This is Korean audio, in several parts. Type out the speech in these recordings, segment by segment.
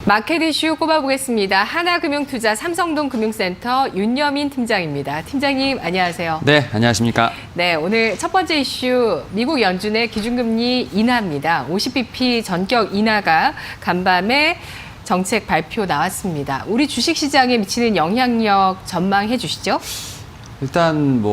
마켓 이슈 꼽아보겠습니다. 하나금융투자 삼성동금융센터 윤여민 팀장입니다. 팀장님 안녕하세요. 네, 안녕하십니까. 네, 오늘 첫 번째 이슈 미국 연준의 기준금리 인하입니다. 50bp 전격 인하가 간밤에 정책 발표 나왔습니다. 우리 주식시장에 미치는 영향력 전망해 주시죠. 일단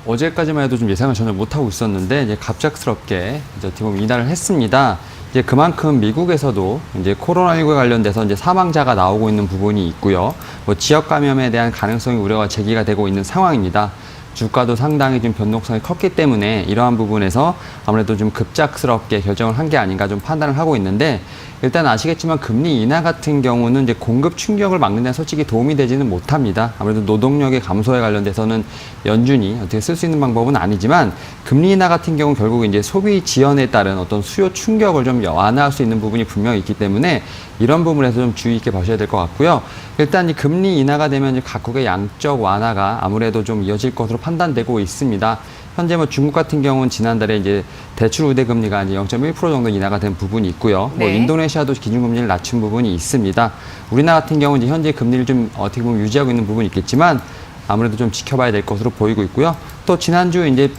어제까지만 해도 좀 예상을 전혀 못하고 있었는데 이제 갑작스럽게 어떻게 보면 인하를 했습니다. 이제 그만큼 미국에서도 이제 코로나19에 관련돼서 이제 사망자가 나오고 있는 부분이 있고요. 지역 감염에 대한 가능성이 우려가 제기가 되고 있는 상황입니다. 주가도 상당히 좀 변동성이 컸기 때문에 이러한 부분에서 아무래도 좀 급작스럽게 결정을 한 게 아닌가 좀 판단을 하고 있는데, 일단 아시겠지만 금리 인하 같은 경우는 이제 공급 충격을 막는 데 솔직히 도움이 되지는 못합니다. 아무래도 노동력의 감소에 관련돼서는 연준이 어떻게 쓸 수 있는 방법은 아니지만, 금리 인하 같은 경우 결국 이제 소비 지연에 따른 어떤 수요 충격을 좀 완화할 수 있는 부분이 분명히 있기 때문에 이런 부분에서 좀 주의 있게 보셔야 될 것 같고요. 일단 이 금리 인하가 되면 각국의 양적 완화가 아무래도 좀 이어질 것으로 판단되고 있습니다. 현재 중국 같은 경우는 지난달에 이제 대출 우대 금리가 이제 0.1% 정도 인하가 된 부분이 있고요. 네. 인도네시아도 기준금리를 낮춘 부분이 있습니다. 우리나라 같은 경우는 이제 현재 금리를 좀 어떻게 보면 유지하고 있는 부분이 있겠지만 아무래도 좀 지켜봐야 될 것으로 보이고 있고요. 또 지난주 이제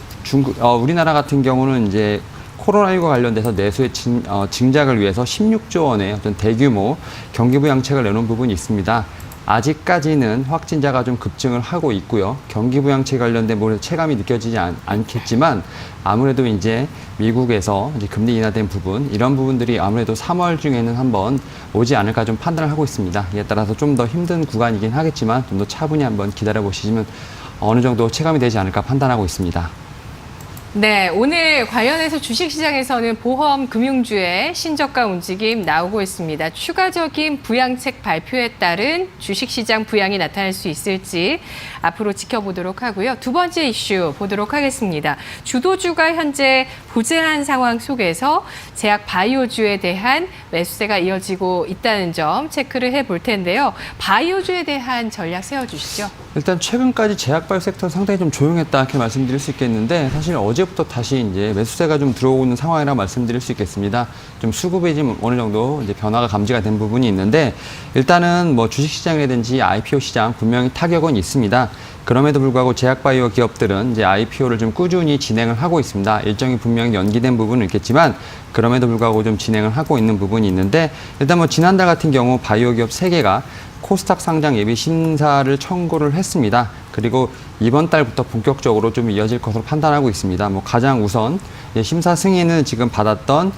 우리나라 같은 경우는 이제 코로나19와 관련돼서 내수의 증작을 위해서 16조 원의 어떤 대규모 경기부양책을 내놓은 부분이 있습니다. 아직까지는 확진자가 좀 급증을 하고 있고요. 경기부양책 관련된 체감이 느껴지지 않겠지만 아무래도 이제 미국에서 이제 금리 인하된 부분, 이런 부분들이 아무래도 3월 중에는 한번 오지 않을까 좀 판단을 하고 있습니다. 이에 따라서 좀 더 힘든 구간이긴 하겠지만 좀 더 차분히 한번 기다려 보시면 어느 정도 체감이 되지 않을까 판단하고 있습니다. 네, 오늘 관련해서 주식시장에서는 보험 금융주의 신저가 움직임 나오고 있습니다. 추가적인 부양책 발표에 따른 주식시장 부양이 나타날 수 있을지 앞으로 지켜보도록 하고요. 두 번째 이슈 보도록 하겠습니다. 주도주가 현재 부재한 상황 속에서 제약 바이오주에 대한 매수세가 이어지고 있다는 점 체크를 해볼 텐데요. 바이오주에 대한 전략 세워주시죠. 일단 최근까지 제약 바이오 섹터는 상당히 좀 조용했다 이렇게 말씀드릴 수 있겠는데, 사실 어제부터 다시 이제 매수세가 좀 들어오고 있는 상황이라 말씀드릴 수 있겠습니다. 좀 수급이 좀 어느 정도 이제 변화가 감지가 된 부분이 있는데, 일단은 주식 시장이라든지 IPO 시장 분명히 타격은 있습니다. 그럼에도 불구하고 제약 바이오 기업들은 이제 IPO를 좀 꾸준히 진행을 하고 있습니다. 일정이 분명히 연기된 부분은 있겠지만 그럼에도 불구하고 좀 진행을 하고 있는 부분이 있는데, 일단 지난달 같은 경우 바이오 기업 3개가 코스닥 상장 예비 심사를 청구를 했습니다. 그리고 이번 달부터 본격적으로 좀 이어질 것으로 판단하고 있습니다. 가장 우선 심사 승인을 지금 받았던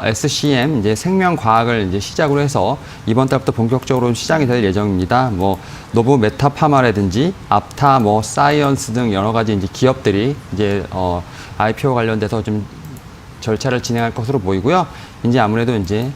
SCM 이제 생명과학을 이제 시작으로 해서 이번 달부터 본격적으로 시작이 될 예정입니다. 노브 메타파마라든지 앞타, 사이언스 등 여러 가지 이제 기업들이 이제 IPO 관련돼서 좀 절차를 진행할 것으로 보이고요. 이제 아무래도 이제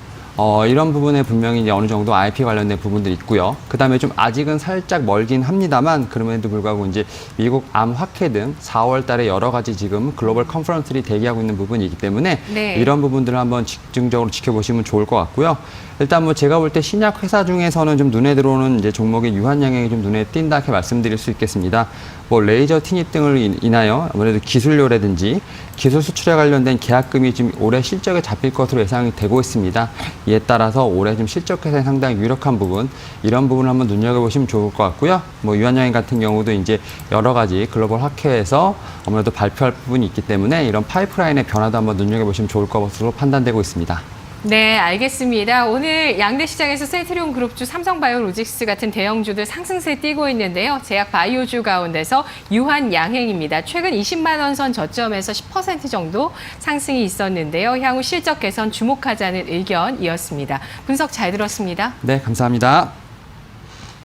이런 부분에 분명히 이제 어느 정도 IP 관련된 부분들이 있고요. 그다음에 좀 아직은 살짝 멀긴 합니다만 그럼에도 불구하고 이제 미국 암학회 등 4월 달에 여러 가지 지금 글로벌 컨퍼런스들이 대기하고 있는 부분이기 때문에 네. 이런 부분들을 한번 집중적으로 지켜보시면 좋을 것 같고요. 일단 제가 볼 때 신약 회사 중에서는 좀 눈에 들어오는 이제 종목의 유한 양행이 좀 눈에 띈다 이렇게 말씀드릴 수 있겠습니다. 레이저 티닙 등을 인하여 아무래도 기술료라든지 기술 수출에 관련된 계약금이 지금 올해 실적에 잡힐 것으로 예상이 되고 있습니다. 이에 따라서 올해 좀 실적 회사에 상당히 유력한 부분, 이런 부분을 한번 눈여겨보시면 좋을 것 같고요. 유한양행 같은 경우도 이제 여러 가지 글로벌 학회에서 아무래도 발표할 부분이 있기 때문에 이런 파이프라인의 변화도 한번 눈여겨보시면 좋을 것으로 판단되고 있습니다. 네, 알겠습니다. 오늘 양대 시장에서 센트리온 그룹주, 삼성바이오로직스 같은 대형주들 상승세 띄고 있는데요. 제약 바이오주 가운데서 유한 양행입니다. 최근 20만 원 선 저점에서 10% 정도 상승이 있었는데요. 향후 실적 개선 주목하자는 의견이었습니다. 분석 잘 들었습니다. 네, 감사합니다.